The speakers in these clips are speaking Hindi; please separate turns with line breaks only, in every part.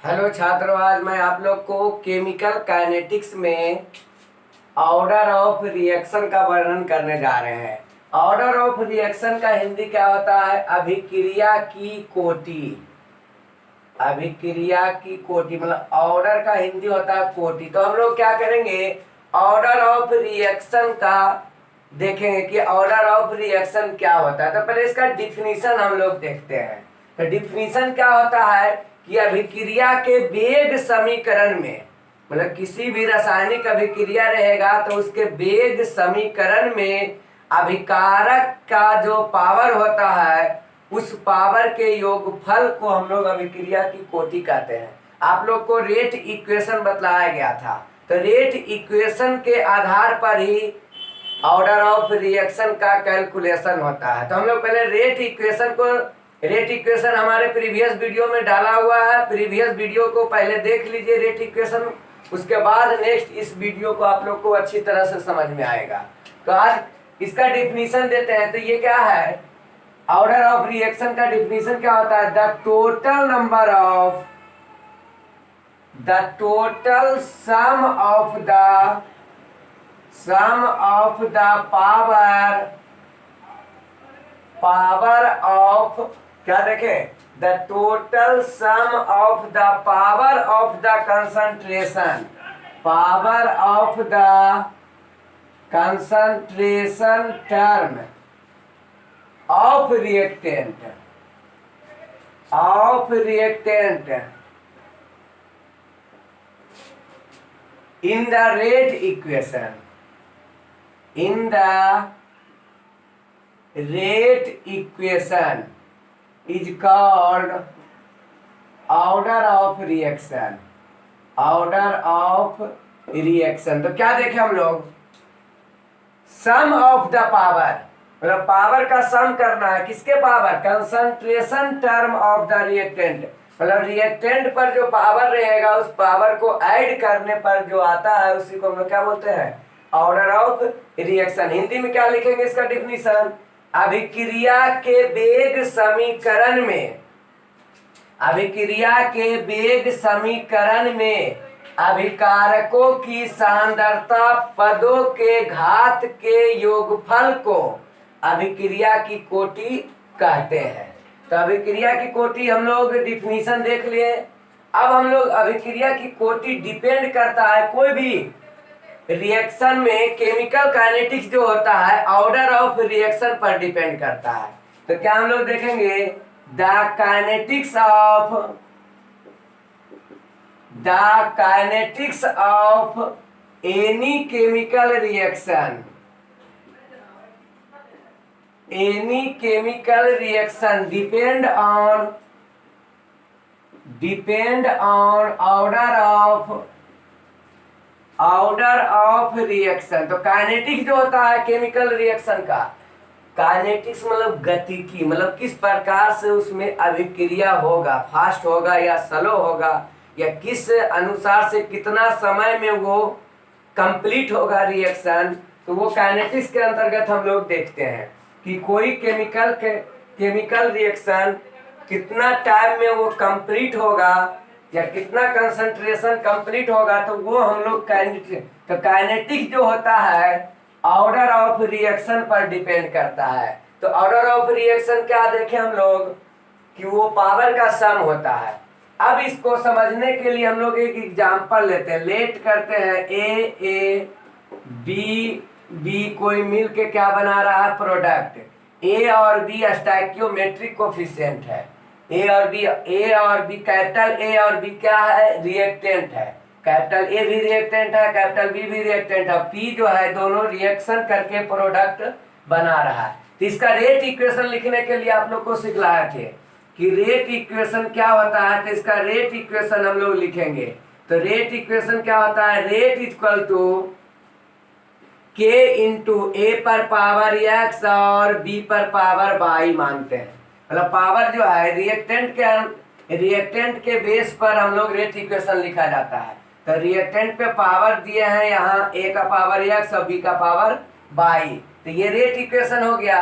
हेलो छात्रों, आज मैं आप लोग को केमिकल काइनेटिक्स में ऑर्डर ऑफ रिएक्शन का वर्णन करने जा रहे हैं। ऑर्डर ऑफ रिएक्शन का हिंदी क्या होता है? अभिक्रिया की कोटि। अभिक्रिया की कोटि मतलब ऑर्डर का हिंदी होता है कोटि। तो हम लोग क्या करेंगे, ऑर्डर ऑफ रिएक्शन का देखेंगे कि ऑर्डर ऑफ रिएक्शन क्या होता है। तो पहले इसका डिफिनीशन हम लोग देखते हैं। तो डिफिनीशन क्या होता है कि अभिक्रिया के वेग समीकरण में, मतलब किसी भी रासायनिक अभिक्रिया रहेगा तो उसके वेग समीकरण में अभिकारक का जो पावर होता है उस पावर के योगफल को हम लोग अभिक्रिया की कोटि कहते हैं। आप लोग को रेट इक्वेशन बतलाया गया था, तो रेट इक्वेशन के आधार पर ही ऑर्डर ऑफ रिएक्शन का कैलकुलेशन होता है। तो हम लोग पहले रेट इक्वेशन हमारे प्रीवियस वीडियो में डाला हुआ है। प्रीवियस वीडियो को पहले देख लीजिए रेट इक्वेशन, उसके बाद नेक्स्ट इस वीडियो को आप लोग को अच्छी तरह से समझ में आएगा। तो आज इसका डिफिनीशन देते हैं। तो ये क्या है, ऑर्डर ऑफ रिएक्शन का डिफिनीशन क्या होता है? The total sum of the power of, क्या देखें, the total sum of the power of the concentration, power of the concentration term of reactant in the rate equation is called order of reaction। तो क्या देखें हम लोग, सम ऑफ द पावर, मतलब पावर का सम करना है। किसके power? Concentration term of the reactant, मतलब रिएक्टेंट पर जो पावर रहेगा उस पावर को ऐड करने पर जो आता है उसी को हम लोग क्या बोलते हैं? Order of reaction. हिंदी में क्या लिखेंगे इसका डिफिनीशन? अभिक्रिया के वेग समीकरण में अभिकारकों की सांद्रता पदों के घात के योगफल को अभिक्रिया की कोटि कहते हैं। तो अभिक्रिया की कोटि हम लोग डिफिनीशन देख लिए। अब हम लोग अभिक्रिया की कोटि डिपेंड करता है कोई भी रिएक्शन में, केमिकल काइनेटिक्स जो होता है ऑर्डर ऑफ रिएक्शन पर डिपेंड करता है। तो क्या हम लोग देखेंगे, the kinetics of any chemical reaction depend on order of reaction. तो काइनेटिक्स जो होता है केमिकल रिएक्शन का, काइनेटिक्स मतलब गतिकी, मतलब किस प्रकार से उसमें अभिक्रिया होगा, फास्ट होगा या स्लो होगा, या किस अनुसार से कितना समय में वो कंप्लीट होगा रिएक्शन। तो वो काइनेटिक्स के अंतर्गत हम लोग देखते हैं कि कोई केमिकल रिएक्शन कितना टाइम में वो कंप्लीट होगा या कितना कंसंट्रेशन कंप्लीट होगा, तो वो हम लोग काइनेटिक्स जो होता है ऑर्डर ऑफ रिएक्शन पर डिपेंड करता है। तो ऑर्डर ऑफ रिएक्शन क्या देखें हम लोग कि वो पावर का सम होता है। अब इसको समझने के लिए हम लोग एक एग्जांपल लेते हैं, लेट करते हैं ए बी कोई मिल के क्या बना रहा है? प्रोडक्ट। ए और बी स्टोइकियोमेट्रिक कोफिशिएंट है। ए और बी कैपिटल ए और बी क्या है? रिएक्टेंट है। कैपिटल ए भी रिएक्टेंट है, कैपिटल बी भी रिएक्टेंट है। पी जो है दोनों रिएक्शन करके प्रोडक्ट बना रहा है। तो इसका रेट इक्वेशन लिखने के लिए आप लोग को सिखलाए थे कि रेट इक्वेशन क्या होता है। तो इसका रेट इक्वेशन हम लोग लिखेंगे। तो रेट इक्वेशन क्या होता है? Rate equal to K into a पर पावर x और b पर पावर y मानते हैं। मतलब पावर जो है रिएक्टेंट के बेस पर हम लोग रेट इक्वेशन लिखा जाता है। तो रिएक्टेंट पे पावर दिए हैं यहाँ a का पावर x और b का पावर y। तो ये रेट इक्वेशन हो गया।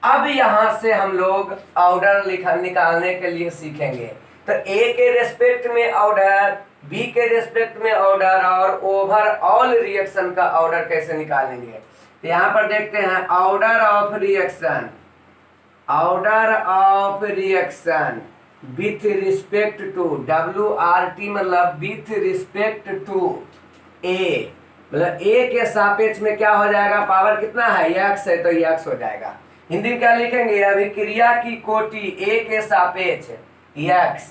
अब यहाँ से हम लोग ऑर्डर निकालने के लिए सीखेंगे तो ए के रेस्पेक्ट में ऑर्डर, बी के रेस्पेक्ट में ऑर्डर और ओवरऑल रिएक्शन का ऑर्डर कैसे निकालेंगे। तो यहाँ पर देखते हैं order of reaction, order of reaction with respect to, WRT मतलब विथ रिस्पेक्ट टू ए, मतलब ए के सापेक्ष में क्या हो जाएगा, पावर कितना है, x है तो x हो जाएगा। हिंदी में क्या लिखेंगे, अभिक्रिया की कोटि ए के सापेक्ष x,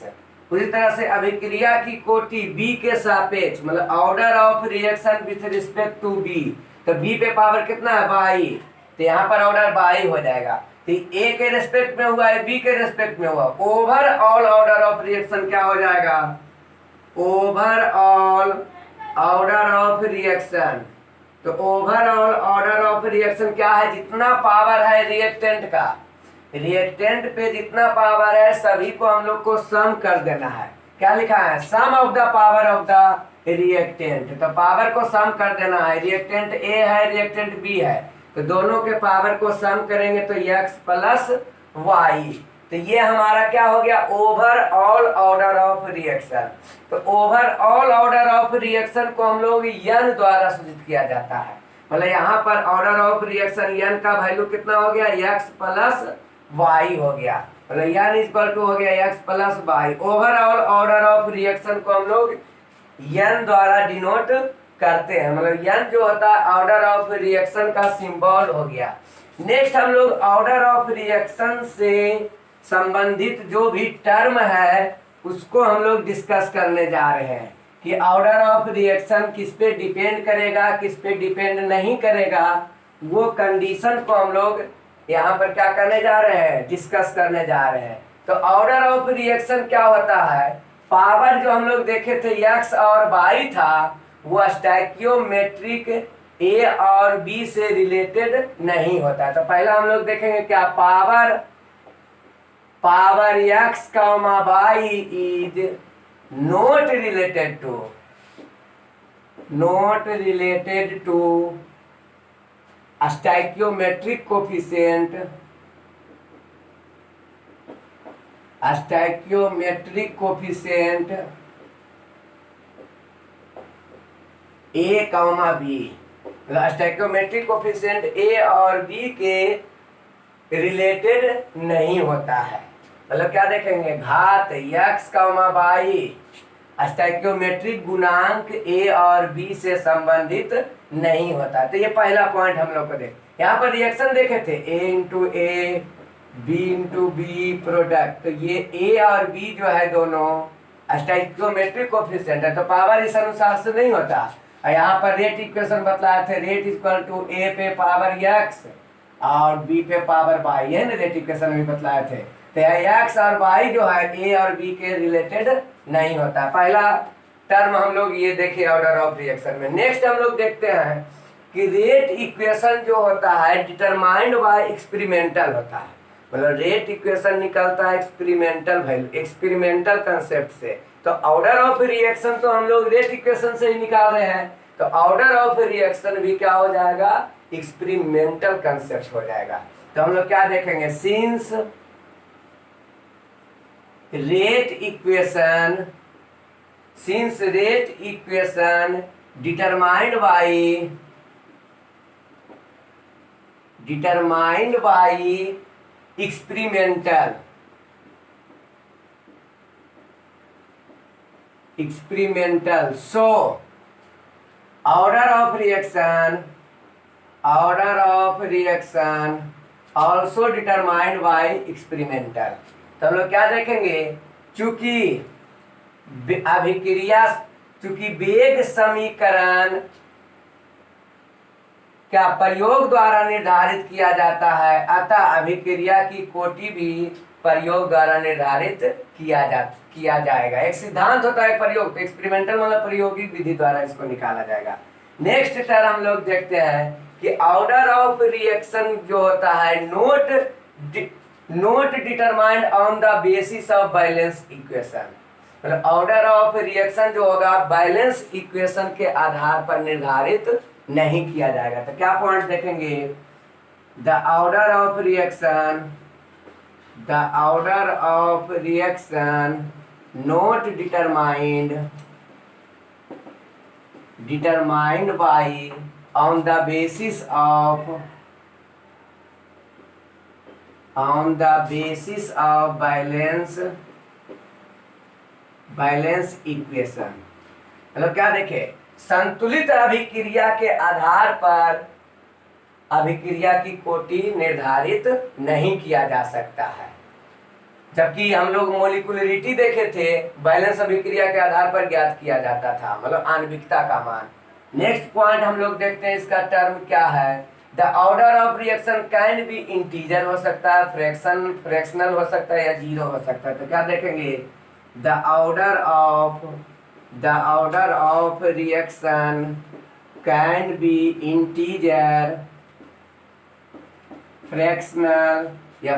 उसी तरह से अभिक्रिया की कोटि b के सापेक्ष, मतलब order of reaction with respect to b, तो b पे पावर कितना है, 22, तो यहाँ पर ऑर्डर 22 हो जाएगा। तो ए के रेस्पेक्ट में हुआ है, बी के रेस्पेक्ट में हुआ, ओवरऑल ऑर्डर ऑफ रिएक्शन क्या हो जाएगा, ओवरऑल ऑर्डर ऑफ रिएक्शन। तो ओवरऑल ऑर्डर ऑफ रिएक्शन क्या है, जितना पावर है रिएक्टेंट का, रिएक्टेंट पे जितना पावर है सभी को हम लोग को सम कर देना है। क्या लिखा है, sum of the power of the reactant, तो पावर को सम कर देना है। रिएक्टेंट ए है, रिएक्टेंट बी है, तो दोनों के पावर को सम करेंगे तो x प्लस वाई, तो ये हमारा क्या हो गया, ओवरऑल ऑर्डर ऑफ रिएक्शन। तो ओवरऑल ऑर्डर ऑफ रिएक्शन को हम लोग n द्वारा सूचित किया जाता है, मतलब यहाँ पर ऑर्डर ऑफ रिएक्शन n का वैल्यू कितना हो गया, x प्लस वाई हो गया, मतलब n इक्वल टू हो गया x plus y. Overall order of reaction को हम लोग n द्वारा डिनोट करते हैं, मतलब n जो होता है ऑर्डर ऑफ रिएक्शन का सिंबल हो गया। नेक्स्ट हम लोग ऑर्डर ऑफ रिएक्शन से संबंधित जो भी टर्म है उसको हम लोग डिस्कस करने जा रहे हैं कि ऑर्डर ऑफ रिएक्शन किस पे डिपेंड करेगा, किस पे डिपेंड नहीं करेगा, वो कंडीशन को हम लोग यहाँ पर क्या करने जा रहे हैं, डिस्कस करने जा रहे हैं। तो ऑर्डर ऑफ रिएक्शन क्या होता है, पावर जो हम लोग देखे थे x और y था, वो स्टैकियोमेट्रिक ए और बी से रिलेटेड नहीं होता है। तो पहला हम लोग देखेंगे क्या, power x comma y is not related to stoichiometric coefficient a comma b, stoichiometric coefficient a और बी के रिलेटेड नहीं होता है। मतलब क्या देखेंगे, घात x कॉमा y स्टैकियोमेट्रिक गुणांक ए और बी से संबंधित नहीं होता। तो ये पहला पॉइंट हम लोग को देख, यहाँ पर रिएक्शन देखे थे a into A, B into B product, तो ये ए और बी जो है दोनों स्टैकियोमेट्रिक कोफिशिएंट है, तो पावर इस अनुसार से नहीं होता। यहाँ पर रेट इक्वेशन बतलाए थे, रेट इक्वल टू ए पे पावर x और बी पे पावर y, है ना, रेट इक्वेशन भी बतलाए थे। तो x और y जो है ए और बी के रिलेटेड नहीं होता। पहला टर्म हम लोग ये देखे ऑर्डर ऑफ रिएक्शन में। नेक्स्ट हम लोग देखते हैं कि रेट इक्वेशन जो होता है डिटरमाइंड बाय एक्सपेरिमेंटल होता है, मतलब रेट इक्वेशन निकलता है एक्सपेरिमेंटल वैल्यू, एक्सपेरिमेंटल कंसेप्ट से। तो ऑर्डर ऑफ रिएक्शन तो हम लोग रेट इक्वेशन से ही निकाल रहे हैं, तो ऑर्डर ऑफ रिएक्शन भी क्या हो जाएगा, एक्सपेरिमेंटल कंसेप्ट हो जाएगा। तो हम लोग क्या देखेंगे, since rate equation determined by experimental, so order of reaction also determined by experimental। तो हम लोग क्या देखेंगे, चूंकि वेग समीकरण क्या प्रयोग द्वारा निर्धारित किया जाता है, अतः अभिक्रिया की कोटि भी प्रयोग द्वारा निर्धारित किया जाएगा। एक सिद्धांत होता है प्रयोग, तो एक्सपेरिमेंटल मतलब प्रयोगिक विधि द्वारा इसको निकाला जाएगा। नेक्स्ट टर्म हम लोग देखते हैं कि ऑर्डर ऑफ रिएक्शन जो होता है note determined on the basis of balance equation, मतलब ऑर्डर ऑफ रिएक्शन जो होगा बैलेंस इक्वेशन के आधार पर निर्धारित नहीं किया जाएगा। तो क्या पॉइंट देखेंगे, the order of reaction not determined by on the basis of balance equation. मतलब क्या देखे, संतुलित अभिक्रिया के आधार पर अभिक्रिया की कोटि निर्धारित नहीं किया जा सकता है। जबकि हम लोग मोलिकुलरिटी देखे थे, बैलेंस अभिक्रिया के आधार पर ज्ञात किया जाता था, मतलब आणविकता का मान। नेक्स्ट पॉइंट हम लोग देखते हैं, इसका टर्म क्या है। The order of reaction can be integer हो सकता है, फ्रैक्शनल हो सकता है, या जीरो हो सकता है। तो क्या देखेंगे, the order of reaction can be integer, fractional या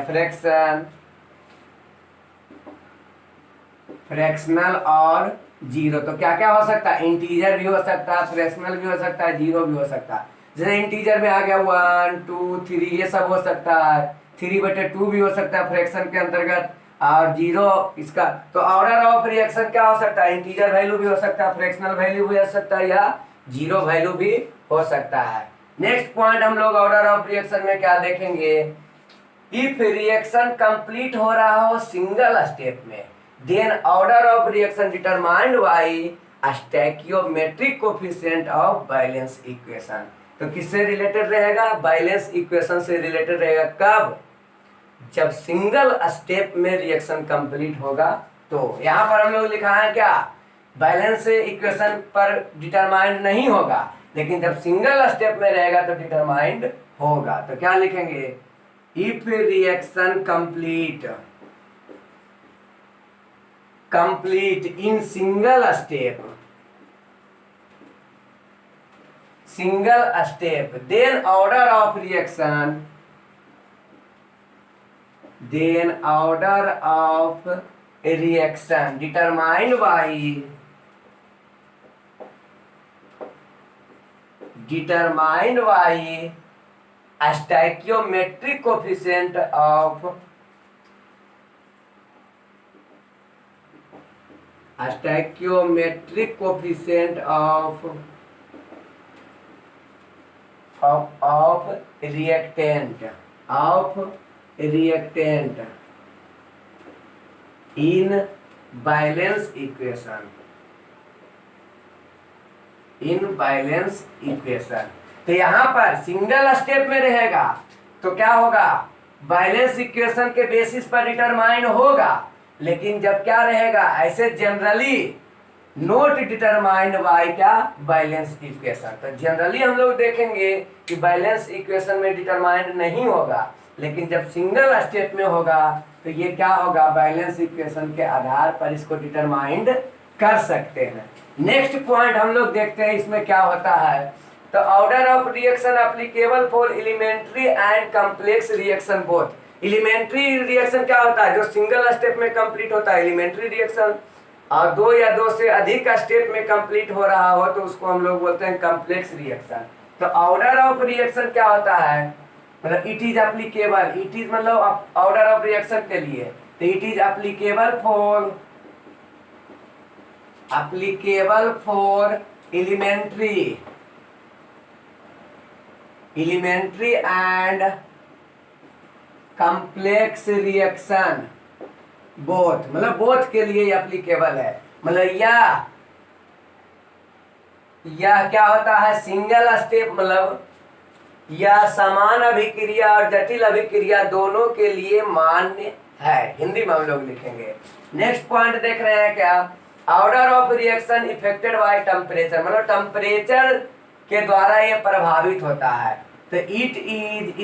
फ्रैक्शनल और जीरो। तो क्या क्या हो सकता है, इंटीजर भी हो सकता है, फ्रैक्शनल भी हो सकता है, जीरो भी हो सकता है। जैसे इंटीजर में आ गया 1 2 3, ये सब हो सकता है। 3/2 भी हो सकता है फ्रैक्शन के अंतर्गत, और जीरो इसका। तो ऑर्डर ऑफ रिएक्शन क्या हो सकता है, इंटीजर वैल्यू भी हो सकता है, फ्रैक्शनल वैल्यू भी हो सकता है, या जीरो वैल्यू भी हो सकता है। नेक्स्ट पॉइंट हम लोग ऑर्डर ऑफ रिएक्शन में क्या देखेंगे, इफ रिएक्शन कंप्लीट हो रहा हो सिंगल स्टेप में, then order of reaction determined by stoichiometric coefficient of balance equation. तो किससे रिलेटेड रहेगा, बैलेंस इक्वेशन से रिलेटेड रहेगा। कब, जब सिंगल स्टेप में रिएक्शन कंप्लीट होगा। तो यहाँ पर हम लोग लिखा है क्या, बैलेंस इक्वेशन पर डिटरमाइंड नहीं होगा, लेकिन जब सिंगल स्टेप में रहेगा तो डिटरमाइंड होगा। तो क्या लिखेंगे, if reaction complete in single step, then order of reaction determined by stoichiometric coefficient of reactant in balance equation. तो यहाँ पर सिंगल स्टेप में रहेगा तो क्या होगा, बैलेंस इक्वेशन के बेसिस पर डिटरमाइन होगा। लेकिन जब क्या रहेगा, ऐसे जनरली नोट डिटरमाइंड बाय क्या, बैलेंस इक्वेशन। तो जनरली हम लोग देखेंगे कि बैलेंस इक्वेशन में डिटरमाइंड नहीं होगा, लेकिन जब सिंगल स्टेप में होगा तो ये क्या होगा, बैलेंस इक्वेशन के आधार पर इसको डिटरमाइंड कर सकते हैं। नेक्स्ट पॉइंट हम लोग देखते हैं, इसमें क्या होता है। तो order of reaction applicable for elementary and complex reaction both. Elementary reaction क्या होता है, जो सिंगल स्टेप में कंप्लीट होता है एलिमेंट्री रिएक्शन, और 2 या 2 से अधिक स्टेप में कंप्लीट हो रहा हो तो उसको हम लोग बोलते हैं कॉम्प्लेक्स रिएक्शन। तो ऑर्डर ऑफ रिएक्शन क्या होता है, मतलब it is applicable, it is मतलब ऑर्डर ऑफ रिएक्शन के लिए, तो it is applicable for elementary and complex reaction both, मतलब बोथ के लिए एप्लीकेबल है। मतलब यह क्या होता है, सिंगल स्टेप मतलब या समान अभिक्रिया और जटिल अभिक्रिया दोनों के लिए मान्य है, हिंदी में हम लोग लिखेंगे। नेक्स्ट पॉइंट देख रहे हैं क्या, order of reaction affected by temperature, मतलब टेम्परेचर के द्वारा ये प्रभावित होता है। तो it is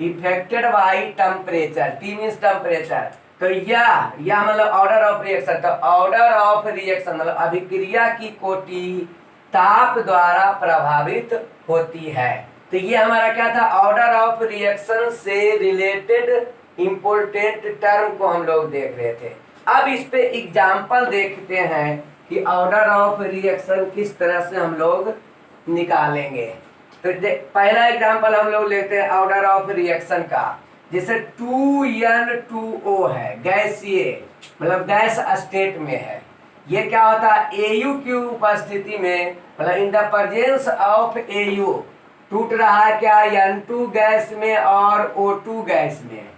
affected by temperature, T means temperature. तो यह मतलब ऑर्डर ऑफ रिएक्शन। तो ऑर्डर ऑफ रिएक्शन मतलब अभिक्रिया की कोटि ताप द्वारा प्रभावित होती है। तो ये हमारा क्या था, ऑर्डर ऑफ रिएक्शन से रिलेटेड इंपॉर्टेंट टर्म को हम लोग देख रहे थे। अब इस पे एग्जाम्पल देखते हैं कि ऑर्डर ऑफ रिएक्शन किस तरह से हम लोग निकालेंगे। तो पहला एग्जाम्पल हम लोग लेते हैं ऑर्डर ऑफ रिएक्शन का। जैसे 2N2O है, गैसीय मतलब गैस स्टेट में है। ये क्या होता है, Au की उपस्थिति में, मतलब in the presence of Au टूट रहा है क्या, N2 गैस में और O2 गैस में,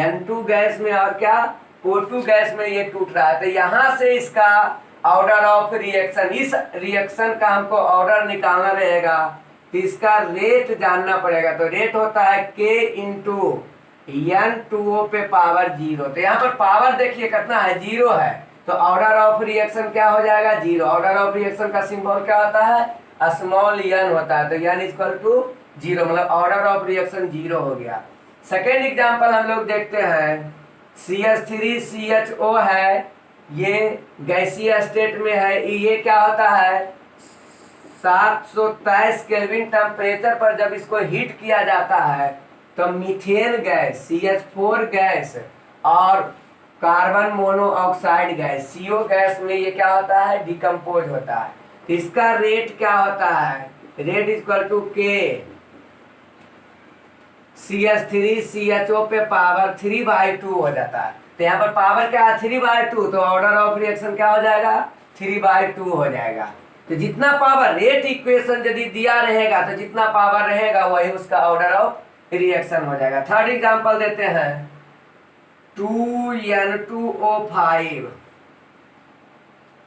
N2 गैस में और क्या, O2 गैस में ये टूट रहा है। तो यहाँ से इसका ऑर्डर ऑफ रिएक्शन, इस रिएक्शन का हमको ऑर्डर निकालना रहेगा, तो इसका रेट जानना पड़ेगा। तो रेट होता है K इंटू N2O पे पावर 0। तो यहाँ पर पावर देखिए कितना है, 0 है, तो ऑर्डर ऑफ रिएक्शन क्या हो जाएगा, 0। ऑर्डर ऑफ रिएक्शन का सिंबल क्या होता है, स्मॉल n होता है, तो n इक्वल टू 0, मतलब ऑर्डर ऑफ रिएक्शन 0 हो गया। सेकेंड एग्जाम्पल हम लोग देखते हैं, CH3CHO है, ये गैसीय स्टेट में है। ये क्या होता है, 723 केल्विन टेम्परेचर पर जब इसको हीट किया जाता है तो मीथेन गैस, CH4 गैस और carbon monoxide gas, CO gas में ये क्या होता है, डिकम्पोज होता है। तो इसका रेट क्या होता है, rate equal to K CH3CHO पे पावर 3/2 हो जाता है। तो यहाँ पर पावर क्या है, 3/2, तो ऑर्डर ऑफ रिएक्शन क्या हो जाएगा, 3/2 हो जाएगा। तो जितना पावर, रेट इक्वेशन यदि दिया रहेगा तो जितना पावर रहेगा वही उसका ऑर्डर ऑफ रिएक्शन हो जाएगा। थर्ड एग्जांपल देते हैं, 2N2O5,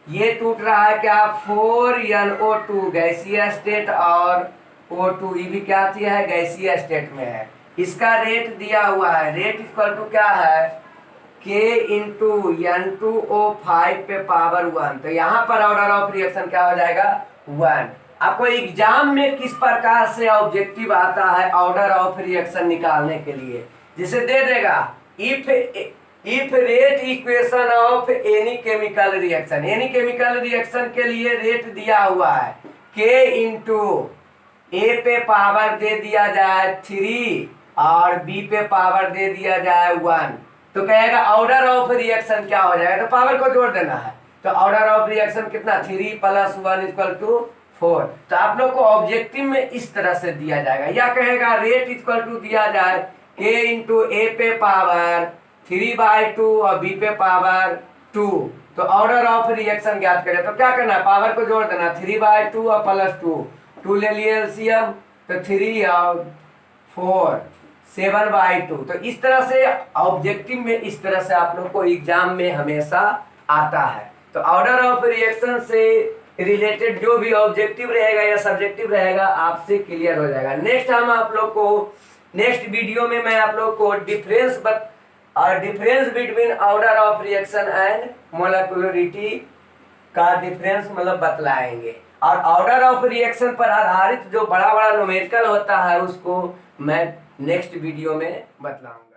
ये टूट रहा है क्या, 4NO2 गैसीय स्टेट और O2 ये भी क्या है, गैसीय स्टेट में है। इसका रेट दिया हुआ है, रेट इक्वल टू क्या है, K इंटू N2O5 पे पावर 1। तो यहाँ पर ऑर्डर ऑफ रिएक्शन क्या हो जाएगा, 1। आपको एग्जाम में किस प्रकार से ऑब्जेक्टिव आता है ऑर्डर ऑफ रिएक्शन निकालने के लिए, जिसे दे देगा if rate equation of any chemical reaction, any chemical reaction के लिए रेट दिया हुआ है K इंटू A पे पावर दे दिया जाए 3 और B पे पावर दे दिया जाए 1, तो कहेगा ऑर्डर ऑफ रिएक्शन क्या हो जाएगा, तो पावर को जोड़ देना है। तो ऑर्डर ऑफ रिएक्शन कितना, 3 + 1 इक्वल टू 4। तो आप लोग को ऑब्जेक्टिव में इस तरह से दिया जाएगा, या कहेगा रेट इक्वल टू दिया जाए K इंटू A पे पावर 3/2 और B पे पावर 2, तो ऑर्डर ऑफ रिएक्शन ज्ञात करें। तो क्या करना है, पावर को जोड़ देना, 3/2 और +2, 2 ले लिए एलसीएम, तो 3 और 4 7/2। तो इस तरह से ऑब्जेक्टिव में इस तरह से आप लोग को एग्जाम में हमेशा आता है। तो ऑर्डर ऑफ रिएक्शन से रिलेटेड जो भी ऑब्जेक्टिव रहेगा या सब्जेक्टिव रहेगा आपसे क्लियर हो जाएगा। नेक्स्ट हम आप लोग को, नेक्स्ट वीडियो में मैं आप लोग को difference between order of reaction and molecularity का डिफरेंस मतलब बतलाएंगे, और ऑर्डर ऑफ रिएक्शन पर आधारित जो बड़ा बड़ा न्यूमेरिकल होता है उसको मैं नेक्स्ट वीडियो में बतलाऊंगा।